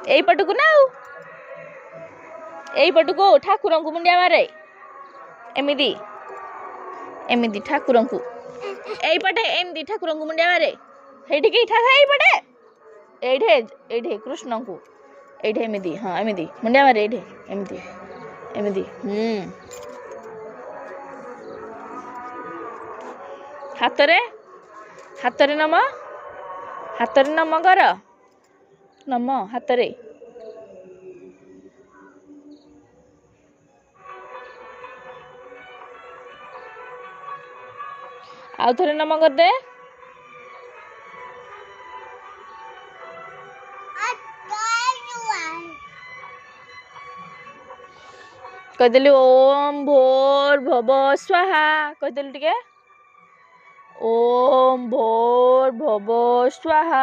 एई पटकू ना एई पटकू ठाकुर को मुंडिया मारे एमिदी एमिदी ठाकुर को एई पटे एमिदी ठाकुर को मुंडिया मारे हेठी की ठाका एई पटे एठे एठे कृष्ण को एठे एमिदी हाँ एमिदी मुंडिया मारे एठे एमिदी एमिदी हातरे हातरे नम कर नम हातरे आउ थरे नम कर दे कहदेलु ओम भोर भव स्वाहा कहदेलु टिके ओम भोर भव स्वाहा।